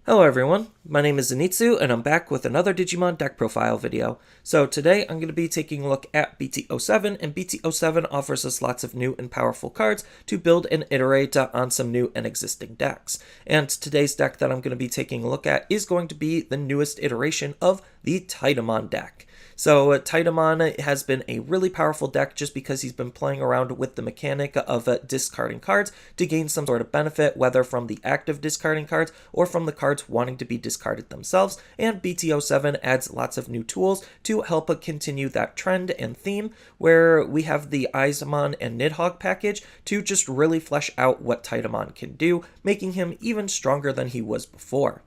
Hello everyone, my name is Zenitsu and I'm back with another Digimon deck profile video. So today I'm going to be taking a look at BT07, and BT07 offers us lots of new and powerful cards to build and iterate on some new and existing decks. And today's deck that I'm going to be taking a look at is going to be the newest iteration of the Titamon deck. So Titamon has been a really powerful deck just because he's been playing around with the mechanic of discarding cards to gain some sort of benefit, whether from the act of discarding cards or from the cards wanting to be discarded themselves, and BT07 adds lots of new tools to help continue that trend and theme, where we have the Eyesmon and Nidhogg package to just really flesh out what Titamon can do, making him even stronger than he was before.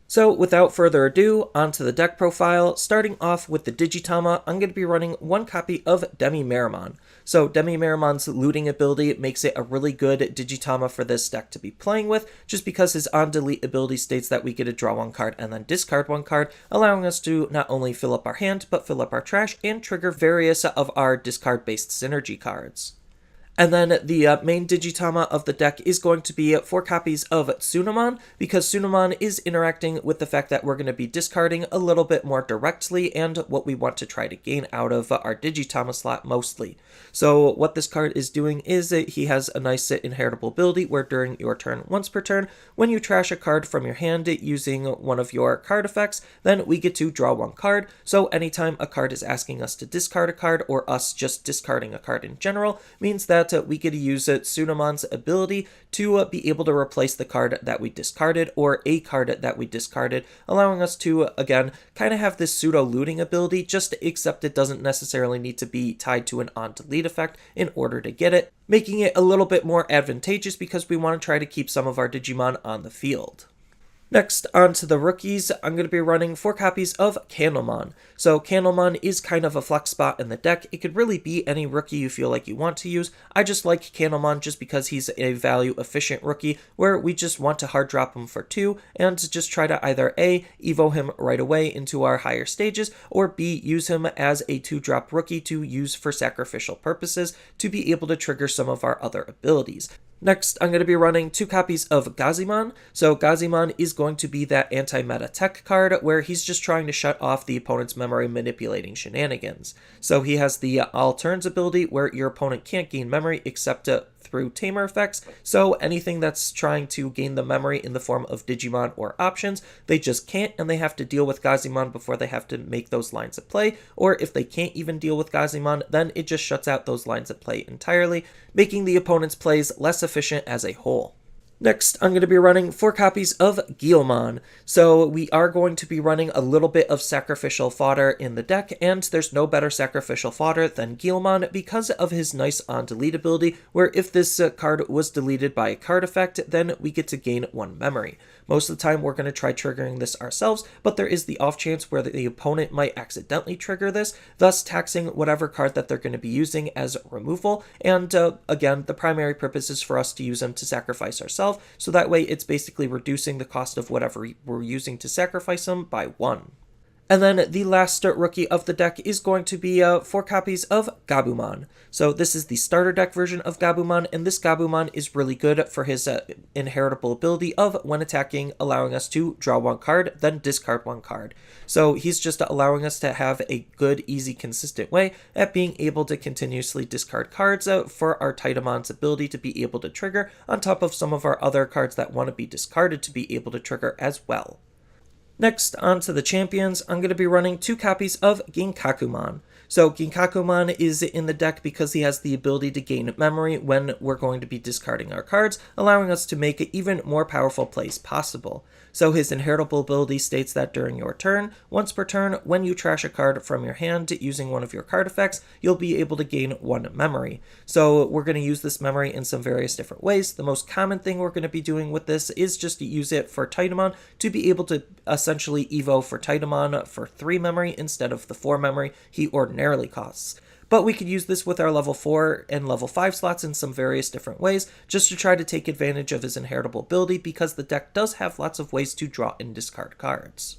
So without further ado, onto the deck profile. Starting off with the Digitama, I'm going to be running one copy of DemiMeramon. So DemiMeramon's looting ability makes it a really good Digitama for this deck to be playing with, just because his on-delete ability states that we get to draw one card and then discard one card, allowing us to not only fill up our hand, but fill up our trash and trigger various of our discard-based synergy cards. And then the main Digitama of the deck is going to be 4 copies of Tsunomon, because Tsunomon is interacting with the fact that we're going to be discarding a little bit more directly and what we want to try to gain out of our Digitama slot mostly. So what this card is doing is that he has a nice inheritable ability where during your turn once per turn, when you trash a card from your hand using one of your card effects, then we get to draw one card. So anytime a card is asking us to discard a card, or us just discarding a card in general, means that we get to use Tsunomon's ability to be able to replace the card that we discarded or a card that we discarded, allowing us to, again, kind of have this pseudo-looting ability, just except it doesn't necessarily need to be tied to an on-delete effect in order to get it, making it a little bit more advantageous because we want to try to keep some of our Digimon on the field. Next, on to the rookies, I'm going to be running 4 copies of Candlemon. So Candlemon is kind of a flex spot in the deck. It could really be any rookie you feel like you want to use. I just like Candlemon just because he's a value-efficient rookie where we just want to hard drop him for 2 and just try to either A, evo him right away into our higher stages, or B, use him as a 2-drop rookie to use for sacrificial purposes to be able to trigger some of our other abilities. Next, I'm going to be running 2 copies of Gazimon. So Gazimon is going to be that anti-meta tech card where he's just trying to shut off the opponent's memory manipulating shenanigans. So he has the all turns ability where your opponent can't gain memory except through tamer effects, so anything that's trying to gain the memory in the form of Digimon or options, they just can't, and they have to deal with Gazimon before they have to make those lines of play, or if they can't even deal with Gazimon, then it just shuts out those lines of play entirely, making the opponent's plays less efficient as a whole. Next, I'm going to be running 4 copies of Guilmon. So we are going to be running a little bit of sacrificial fodder in the deck, and there's no better sacrificial fodder than Guilmon because of his nice on-delete ability, where if this card was deleted by a card effect, then we get to gain 1 memory. Most of the time, we're going to try triggering this ourselves, but there is the off chance where the opponent might accidentally trigger this, thus taxing whatever card that they're going to be using as removal, and again, the primary purpose is for us to use them to sacrifice ourselves, so that way it's basically reducing the cost of whatever we're using to sacrifice them by 1. And then the last rookie of the deck is going to be 4 copies of Gabumon. So this is the starter deck version of Gabumon, and this Gabumon is really good for his inheritable ability of, when attacking, allowing us to draw 1 card, then discard 1 card. So he's just allowing us to have a good, easy, consistent way at being able to continuously discard cards for our Titamon's ability to be able to trigger, on top of some of our other cards that want to be discarded to be able to trigger as well. Next, on to the champions, I'm going to be running 2 copies of Ginkakumon. So Ginkakumon is in the deck because he has the ability to gain memory when we're going to be discarding our cards, allowing us to make even more powerful plays possible. So his inheritable ability states that during your turn, once per turn, when you trash a card from your hand using one of your card effects, you'll be able to gain 1 memory. So we're going to use this memory in some various different ways. The most common thing we're going to be doing with this is just to use it for Titamon to be able to essentially evo for Titamon for 3 memory instead of the 4 memory he ordinarily costs. But we could use this with our level 4 and level 5 slots in some various different ways, just to try to take advantage of his inheritable ability, because the deck does have lots of ways to draw and discard cards.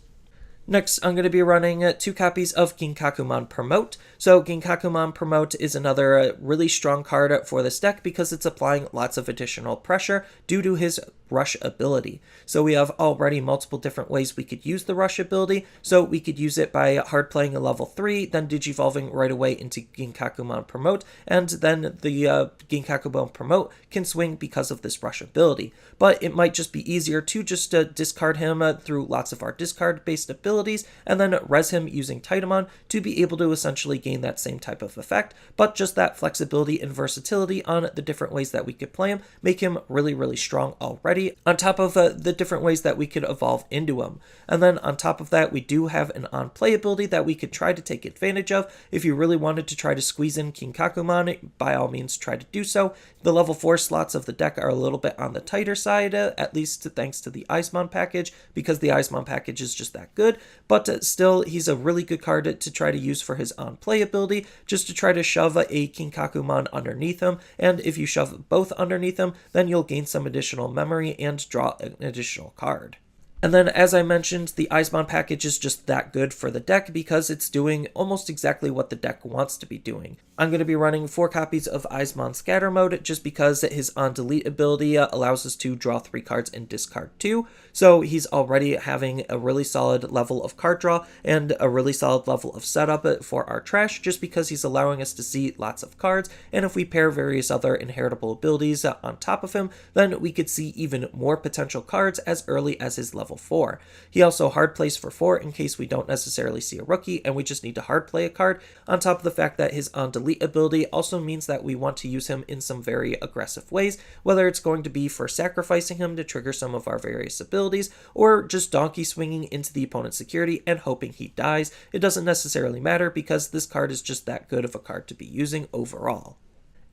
Next, I'm going to be running 2 copies of Ginkakumon Promote. So Ginkakumon Promote is another really strong card for this deck because it's applying lots of additional pressure due to his Rush ability. So we have already multiple different ways we could use the Rush ability. So we could use it by hard playing a level 3, then digivolving right away into Ginkakumon Promote, and then the Ginkakumon Promote can swing because of this Rush ability. But it might just be easier to just discard him through lots of our discard-based abilities, and then res him using Titamon to be able to essentially gain that same type of effect, but just that flexibility and versatility on the different ways that we could play him make him really, really strong already, on top of the different ways that we could evolve into him. And then on top of that, we do have an on-play ability that we could try to take advantage of. If you really wanted to try to squeeze in Ginkakumon, by all means try to do so. The level 4 slots of the deck are a little bit on the tighter side, at least thanks to the Eyesmon package, because the Eyesmon package is just that good, but still, he's a really good card to try to use for his on-play ability, just to try to shove a Ginkakumon underneath him, and if you shove both underneath him, then you'll gain some additional memory and draw an additional card. And then, as I mentioned, the Eyesmon package is just that good for the deck because it's doing almost exactly what the deck wants to be doing. I'm going to be running 4 copies of Eyesmon Scatter Mode just because his on-delete ability allows us to draw 3 cards and discard 2. So he's already having a really solid level of card draw and a really solid level of setup for our trash just because he's allowing us to see lots of cards. And if we pair various other inheritable abilities on top of him, then we could see even more potential cards as early as his level 4. He also hard plays for 4 in case we don't necessarily see a rookie and we just need to hard play a card, on top of the fact that his on-delete ability also means that we want to use him in some very aggressive ways, whether it's going to be for sacrificing him to trigger some of our various abilities, or just donkey swinging into the opponent's security and hoping he dies. It doesn't necessarily matter because this card is just that good of a card to be using overall.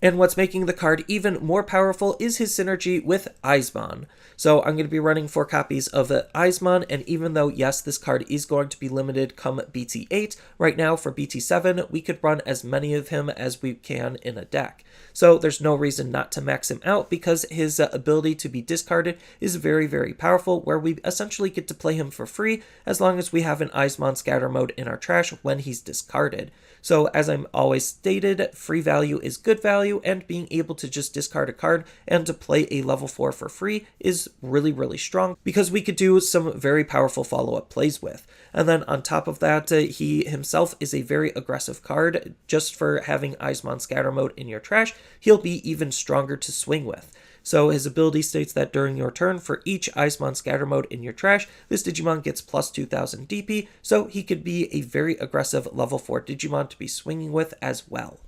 And what's making the card even more powerful is his synergy with Eyesmon. So I'm going to be running 4 copies of Eyesmon, and even though, yes, this card is going to be limited come BT8, right now for BT7, we could run as many of him as we can in a deck. So there's no reason not to max him out because his ability to be discarded is very, very powerful, where we essentially get to play him for free as long as we have an Eyesmon Scatter Mode in our trash when he's discarded. So as I'm always stated, free value is good value, and being able to just discard a card and to play a level 4 for free is really, really strong because we could do some very powerful follow-up plays with. And then on top of that, he himself is a very aggressive card. Just for having Eyesmon Scatter Mode in your trash, he'll be even stronger to swing with. So his ability states that during your turn, for each Eyesmon Scatter Mode in your trash, this Digimon gets plus 2000 DP, so he could be a very aggressive level 4 Digimon to be swinging with as well.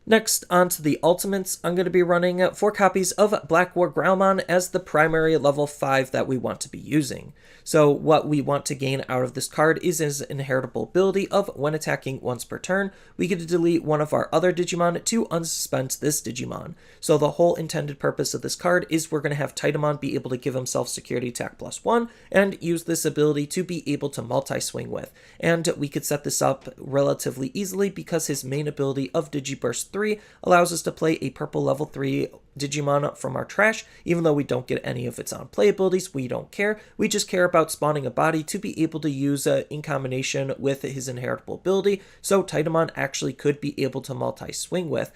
Next, on to the ultimates, I'm going to be running 4 copies of BlackWarGrowlmon as the primary level 5 that we want to be using. So what we want to gain out of this card is his inheritable ability of when attacking once per turn, we get to delete one of our other Digimon to unsuspend this Digimon. So the whole intended purpose of this card is we're going to have Titamon be able to give himself security attack +1 and use this ability to be able to multi-swing with. And we could set this up relatively easily because his main ability of Digiburst 3 allows us to play a purple level 3 Digimon from our trash. Even though we don't get any of its on-play abilities, we don't care. We just care about spawning a body to be able to use in combination with his inheritable ability, so Titamon actually could be able to multi-swing with.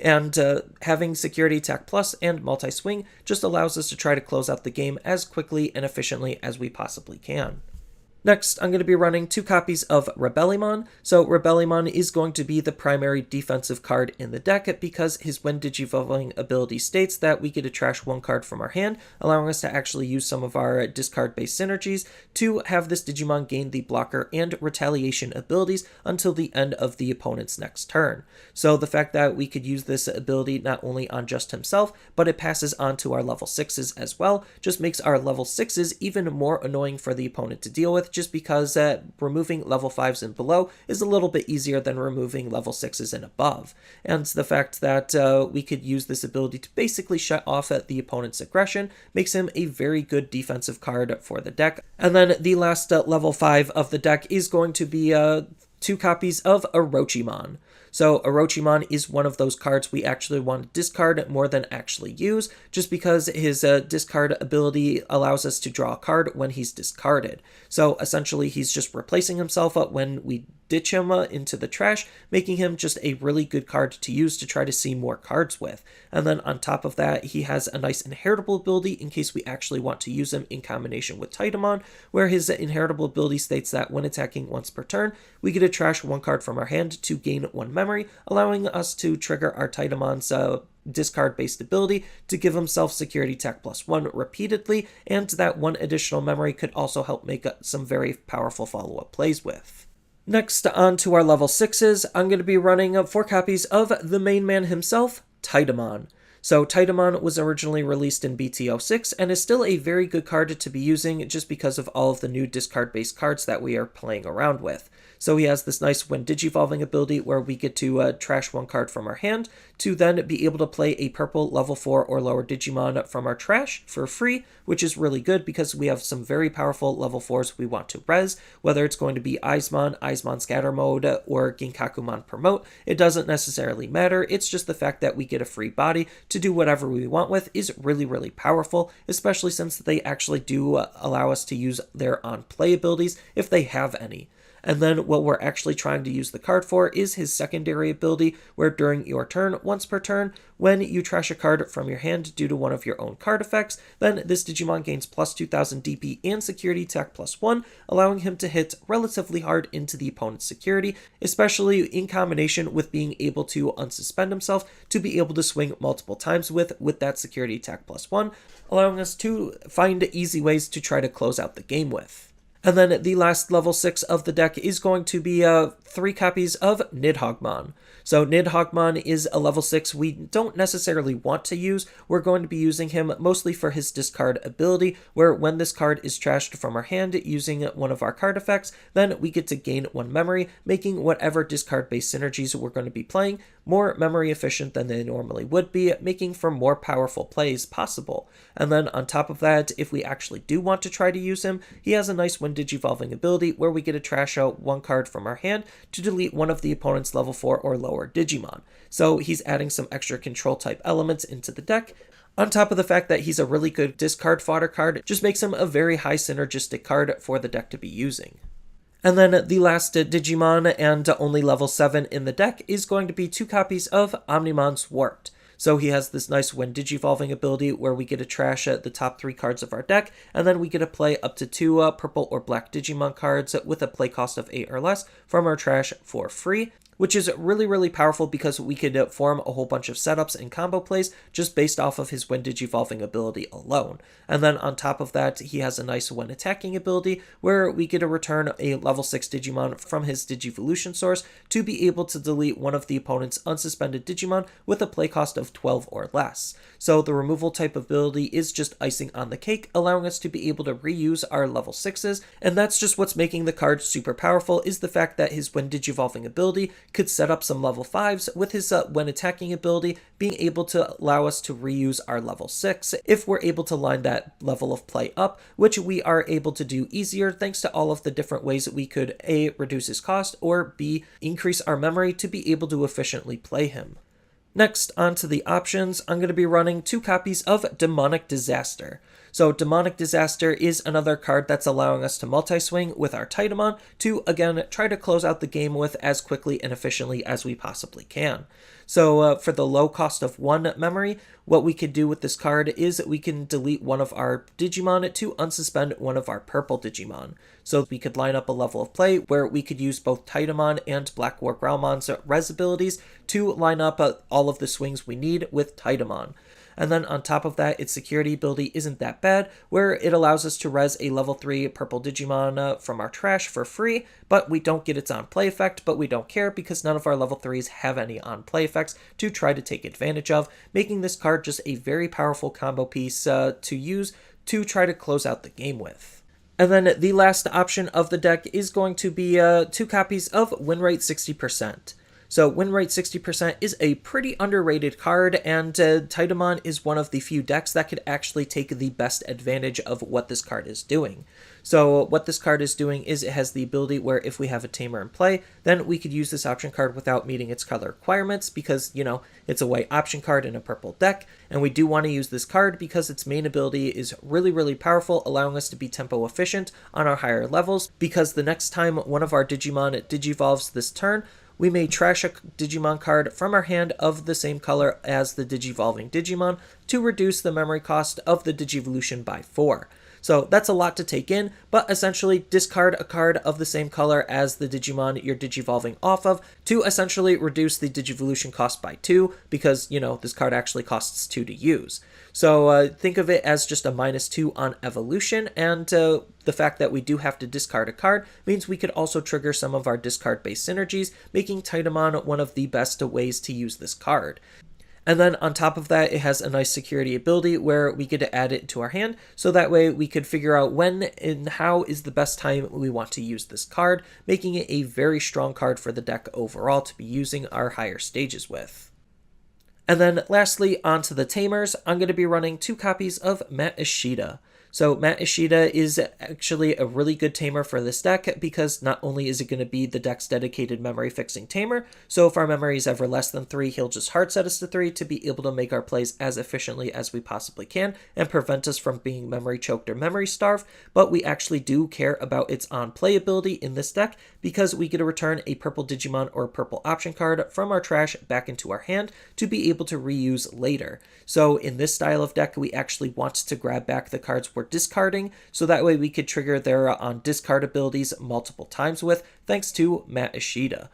And having security attack plus and multi-swing just allows us to try to close out the game as quickly and efficiently as we possibly can. Next, I'm going to be running 2 copies of Rebellimon. So Rebellimon is going to be the primary defensive card in the deck because his when digivolving ability states that we get to trash 1 card from our hand, allowing us to actually use some of our discard-based synergies to have this Digimon gain the blocker and retaliation abilities until the end of the opponent's next turn. So the fact that we could use this ability not only on just himself, but it passes on to our level 6s as well, just makes our level 6s even more annoying for the opponent to deal with, just because removing level 5s and below is a little bit easier than removing level 6s and above. And the fact that we could use this ability to basically shut off the opponent's aggression makes him a very good defensive card for the deck. And then the last level 5 of the deck is going to be 2 copies of Orochimon. So Orochimon is one of those cards we actually want to discard more than actually use, just because his discard ability allows us to draw a card when he's discarded. So essentially he's just replacing himself when we ditch him into the trash, making him just a really good card to use to try to see more cards with. And then on top of that, he has a nice inheritable ability in case we actually want to use him in combination with Titamon, where his inheritable ability states that when attacking once per turn, we get to trash one card from our hand to gain one memory, allowing us to trigger our Titamon's discard-based ability to give himself security tech +1 repeatedly, and that one additional memory could also help make some very powerful follow-up plays with. Next, on to our level 6s, I'm going to be running 4 copies of the main man himself, Titamon. So Titamon was originally released in BT06 and is still a very good card to be using just because of all of the new discard-based cards that we are playing around with. So he has this nice when digivolving ability where we get to trash one card from our hand to then be able to play a purple level 4 or lower Digimon from our trash for free, which is really good because we have some very powerful level 4s we want to res, whether it's going to be Eyesmon Scatter Mode, or Ginkakumon Promote. It doesn't necessarily matter, it's just the fact that we get a free body to do whatever we want with is really, really powerful, especially since they actually do allow us to use their on-play abilities if they have any. And then what we're actually trying to use the card for is his secondary ability, where during your turn, once per turn, when you trash a card from your hand due to one of your own card effects, then this Digimon gains plus 2000 DP and security tech +1, allowing him to hit relatively hard into the opponent's security, especially in combination with being able to unsuspend himself to be able to swing multiple times with that security tech +1, allowing us to find easy ways to try to close out the game with. And then the last level 6 of the deck is going to be 3 copies of Nidhoggmon. So Nidhoggmon is a level 6 we don't necessarily want to use. We're going to be using him mostly for his discard ability, where when this card is trashed from our hand using one of our card effects, then we get to gain 1 memory, making whatever discard-based synergies we're going to be playing more memory efficient than they normally would be, making for more powerful plays possible. And then on top of that, if we actually do want to try to use him, he has a nice when digivolving ability where we get to trash out 1 card from our hand to delete one of the opponent's level 4 or lower Digimon. So he's adding some extra control type elements into the deck. On top of the fact that he's a really good discard fodder card, just makes him a very high synergistic card for the deck to be using. And then the last Digimon and only level 7 in the deck is going to be 2 copies of Omnimon Zwart. So he has this nice when digivolving ability where we get to trash the top 3 cards of our deck, and then we get to play up to 2 purple or black Digimon cards with a play cost of 8 or less from our trash for free, which is really, really powerful because we could form a whole bunch of setups and combo plays just based off of his when digivolving ability alone. And then on top of that, he has a nice when attacking ability where we get to return a level 6 Digimon from his Digivolution source to be able to delete one of the opponent's unsuspended Digimon with a play cost of 12 or less. So the removal type ability is just icing on the cake, allowing us to be able to reuse our level 6s, and that's just what's making the card super powerful, is the fact that his when digivolving ability could set up some level 5s with his when attacking ability being able to allow us to reuse our level 6 if we're able to line that level of play up, which we are able to do easier thanks to all of the different ways that we could A, reduce his cost, or B, increase our memory to be able to efficiently play him. Next, on to the options, I'm going to be running 2 copies of Demonic Disaster. So Demonic Disaster is another card that's allowing us to multi-swing with our Titamon to, again, try to close out the game with as quickly and efficiently as we possibly can. So for the low cost of 1 memory, what we could do with this card is we can delete one of our Digimon to unsuspend one of our purple Digimon. So we could line up a level of play where we could use both Titamon and BlackWarGrowlmon's res abilities to line up all of the swings we need with Titamon. And then on top of that, its security ability isn't that bad, where it allows us to res a level 3 purple Digimon from our trash for free, but we don't get its on-play effect, but we don't care because none of our level 3s have any on-play effects to try to take advantage of, making this card just a very powerful combo piece to use to try to close out the game with. And then the last option of the deck is going to be 2 copies of Win Rate 60%. So win rate 60% is a pretty underrated card, and Titamon is one of the few decks that could actually take the best advantage of what this card is doing. So what this card is doing is it has the ability where if we have a Tamer in play, then we could use this option card without meeting its color requirements because, you know, it's a white option card in a purple deck, and we do want to use this card because its main ability is really powerful, allowing us to be tempo efficient on our higher levels, because the next time one of our Digimon digivolves this turn, we may trash a Digimon card from our hand of the same color as the digivolving Digimon to reduce the memory cost of the Digivolution by 4. So that's a lot to take in, but essentially discard a card of the same color as the Digimon you're digivolving off of to essentially reduce the Digivolution cost by 2, because, you know, this card actually costs 2 to use. So think of it as just a -2 on evolution, and the fact that we do have to discard a card means we could also trigger some of our discard-based synergies, making Titamon one of the best ways to use this card. And then on top of that, it has a nice security ability where we get to add it to our hand, so that way we could figure out when and how is the best time we want to use this card, making it a very strong card for the deck overall to be using our higher stages with. And then lastly, onto the Tamers, I'm going to be running 2 copies of Matt Ishida. So Matt Ishida is actually a really good tamer for this deck because not only is it going to be the deck's dedicated memory fixing tamer, so if our memory is ever less than 3, he'll just hard set us to 3 to be able to make our plays as efficiently as we possibly can and prevent us from being memory choked or memory starved, but we actually do care about its on-play ability in this deck because we get to return a purple Digimon or a purple option card from our trash back into our hand to be able to reuse later. So in this style of deck, we actually want to grab back the cards we're discarding, so that way we could trigger their on discard abilities multiple times with, thanks to Matt Ishida.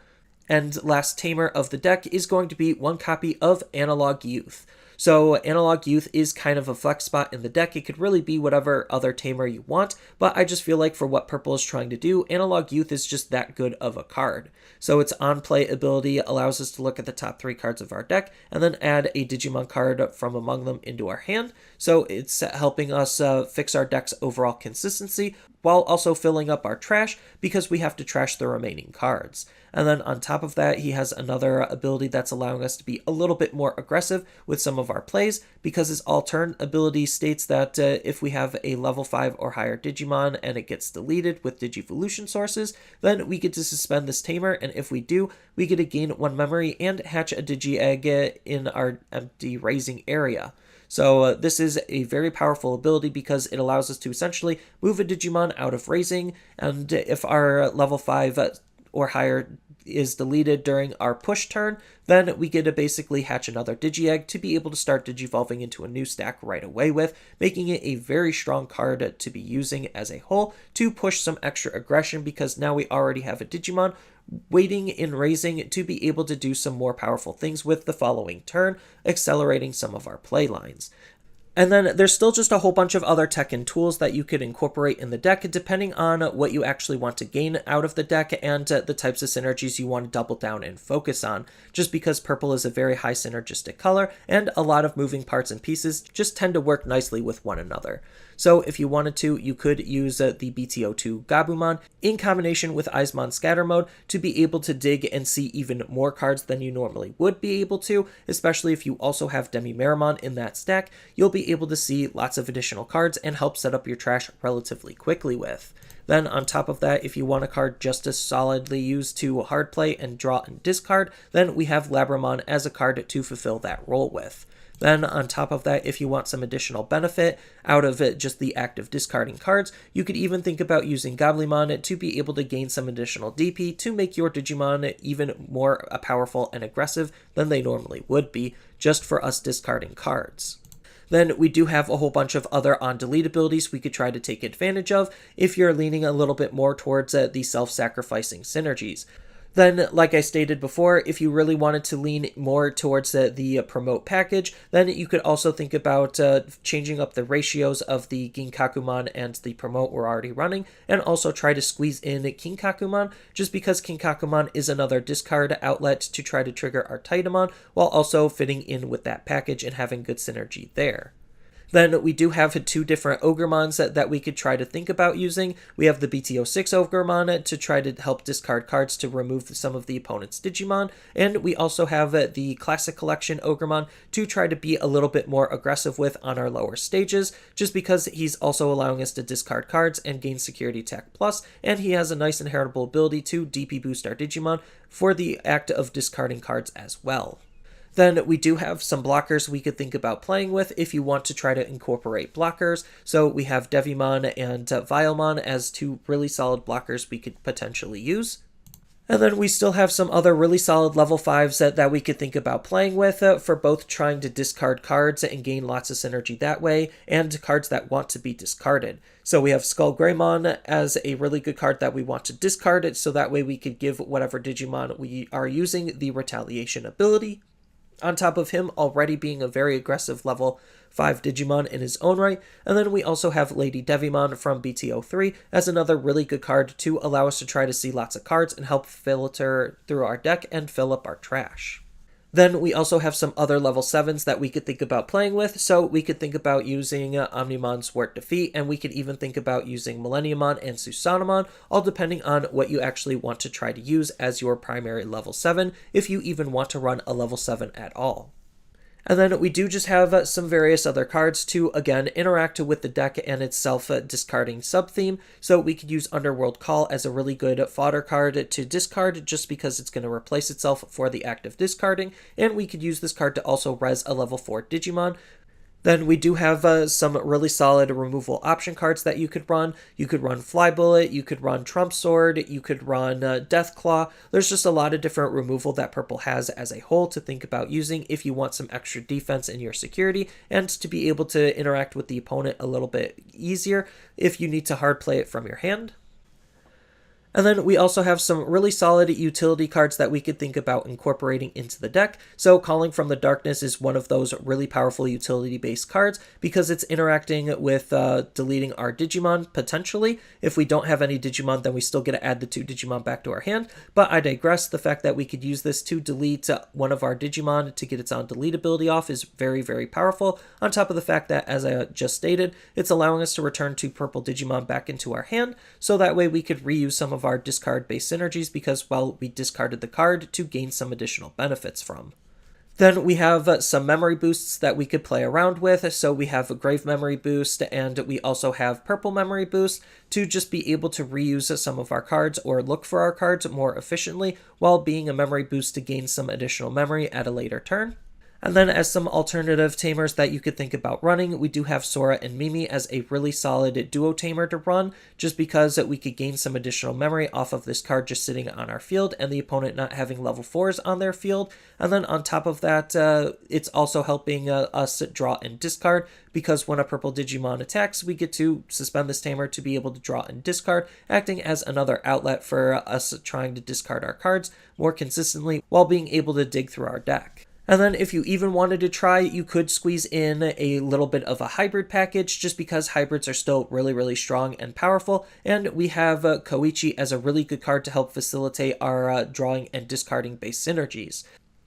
And last tamer of the deck is going to be 1 copy of Analog Youth. So Analog Youth is kind of a flex spot in the deck. It could really be whatever other tamer you want, but I just feel like for what purple is trying to do, Analog Youth is just that good of a card. So its on-play ability allows us to look at the top 3 cards of our deck and then add a Digimon card from among them into our hand. So it's helping us fix our deck's overall consistency while also filling up our trash because we have to trash the remaining cards. And then on top of that, he has another ability that's allowing us to be a little bit more aggressive with some of our plays because his All-Turn ability states that if we have a level 5 or higher Digimon and it gets deleted with Digivolution sources, then we get to suspend this tamer, and if we do, we get to gain 1 memory and hatch a Digi-Egg in our empty raising area. So this is a very powerful ability because it allows us to essentially move a Digimon out of raising, and if our level 5 or higher is deleted during our push turn, then we get to basically hatch another Digi-Egg to be able to start digivolving into a new stack right away with, making it a very strong card to be using as a whole to push some extra aggression because now we already have a Digimon waiting in raising to be able to do some more powerful things with the following turn, accelerating some of our play lines. And then there's still just a whole bunch of other tech and tools that you could incorporate in the deck depending on what you actually want to gain out of the deck and the types of synergies you want to double down and focus on, just because purple is a very high synergistic color and a lot of moving parts and pieces just tend to work nicely with one another. So if you wanted to, you could use the BT02 Gabumon in combination with Eyesmon Scatter Mode to be able to dig and see even more cards than you normally would be able to, especially if you also have DemiMeramon in that stack. You'll be able to see lots of additional cards and help set up your trash relatively quickly with. Then on top of that, if you want a card just as solidly used to hard play and draw and discard, then we have Labramon as a card to fulfill that role with. Then on top of that, if you want some additional benefit out of it, just the act of discarding cards, you could even think about using Goblimon to be able to gain some additional DP to make your Digimon even more powerful and aggressive than they normally would be, just for us discarding cards. Then we do have a whole bunch of other on-delete abilities we could try to take advantage of if you're leaning a little bit more towards the self-sacrificing synergies. Then, like I stated before, if you really wanted to lean more towards the promote package, then you could also think about changing up the ratios of the Ginkakumon and the promote we're already running, and also try to squeeze in Ginkakumon, just because Ginkakumon is another discard outlet to try to trigger our Titamon, while also fitting in with that package and having good synergy there. Then we do have two different Ogremons that we could try to think about using. We have the BT06 Ogremon to try to help discard cards to remove some of the opponent's Digimon, and we also have the Classic Collection Ogremon to try to be a little bit more aggressive with on our lower stages, just because he's also allowing us to discard cards and gain Security Attack Plus, and he has a nice inheritable ability to DP boost our Digimon for the act of discarding cards as well. Then we do have some blockers we could think about playing with if you want to try to incorporate blockers. So we have DemiMeramon and Guilmon as two really solid blockers we could potentially use. And then we still have some other really solid level 5s that we could think about playing with for both trying to discard cards and gain lots of synergy that way, and cards that want to be discarded. So we have Skullgreymon as a really good card that we want to discard it, so that way we could give whatever Digimon we are using the retaliation ability. On top of him already being a very aggressive level 5 Digimon in his own right. And then we also have Lady Devimon from BT03 as another really good card to allow us to try to see lots of cards and help filter through our deck and fill up our trash. Then we also have some other level 7s that we could think about playing with, so we could think about using Omnimon Zwart Defeat, and we could even think about using Millenniumon and Tsunomon, all depending on what you actually want to try to use as your primary level 7, if you even want to run a level 7 at all. And then we do just have some various other cards to, again, interact with the deck and its self-discarding sub-theme. So we could use Underworld Call as a really good fodder card to discard just because it's going to replace itself for the act of discarding. And we could use this card to also res a level 4 Digimon. Then we do have some really solid removal option cards that you could run. You could run Fly Bullet, you could run Trump Sword, you could run Deathclaw. There's just a lot of different removal that purple has as a whole to think about using if you want some extra defense in your security and to be able to interact with the opponent a little bit easier if you need to hard play it from your hand. And then we also have some really solid utility cards that we could think about incorporating into the deck. So Calling from the Darkness is one of those really powerful utility-based cards because it's interacting with deleting our Digimon, potentially. If we don't have any Digimon, then we still get to add the 2 Digimon back to our hand. But I digress. The fact that we could use this to delete one of our Digimon to get its on delete ability off is very, very powerful. On top of the fact that, as I just stated, it's allowing us to return 2 purple Digimon back into our hand, so that way we could reuse some of our discard-based synergies because, well, we discarded the card to gain some additional benefits from. Then we have some memory boosts that we could play around with. So we have a Grave Memory Boost, and we also have Purple Memory Boost to just be able to reuse some of our cards or look for our cards more efficiently while being a memory boost to gain some additional memory at a later turn. And then as some alternative tamers that you could think about running, we do have Sora and Mimi as a really solid duo tamer to run, just because we could gain some additional memory off of this card just sitting on our field and the opponent not having level 4s on their field. And then on top of that, it's also helping us draw and discard, because when a purple Digimon attacks, we get to suspend this tamer to be able to draw and discard, acting as another outlet for us trying to discard our cards more consistently while being able to dig through our deck. And then if you even wanted to try, you could squeeze in a little bit of a hybrid package, just because hybrids are still really, really strong and powerful. And we have Koichi as a really good card to help facilitate our drawing and discarding based synergies.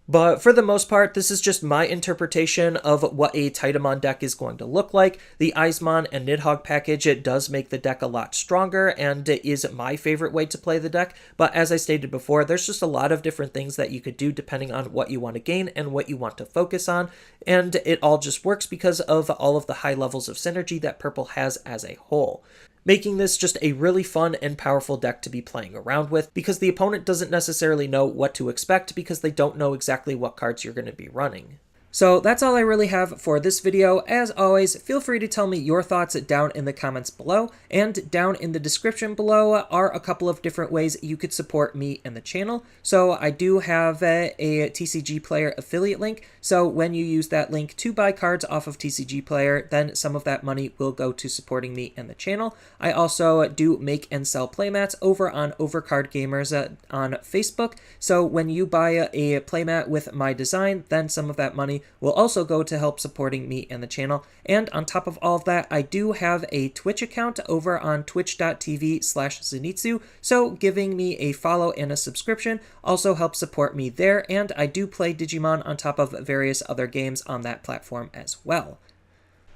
But for the most part, this is just my interpretation of what a Titamon deck is going to look like. The Eyesmon and Nidhogg package, it does make the deck a lot stronger, and it is my favorite way to play the deck. But as I stated before, there's just a lot of different things that you could do depending on what you want to gain and what you want to focus on. And it all just works because of all of the high levels of synergy that purple has as a whole, making this just a really fun and powerful deck to be playing around with, because the opponent doesn't necessarily know what to expect because they don't know exactly what cards you're going to be running. So that's all I really have for this video. As always, feel free to tell me your thoughts down in the comments below, and down in the description below are a couple of different ways you could support me and the channel. So I do have a TCG Player affiliate link, so when you use that link to buy cards off of TCG Player, then some of that money will go to supporting me and the channel. I also do make and sell playmats over on Overcard Gamers on Facebook, so when you buy a playmat with my design, then some of that money will also go to help supporting me and the channel. And on top of all of that, I do have a Twitch account over on twitch.tv/Zenitsu, so giving me a follow and a subscription also helps support me there, and I do play Digimon on top of various other games on that platform as well.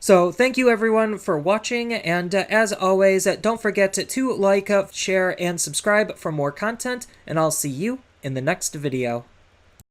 So thank you everyone for watching, and as always, don't forget to like, share, and subscribe for more content, and I'll see you in the next video.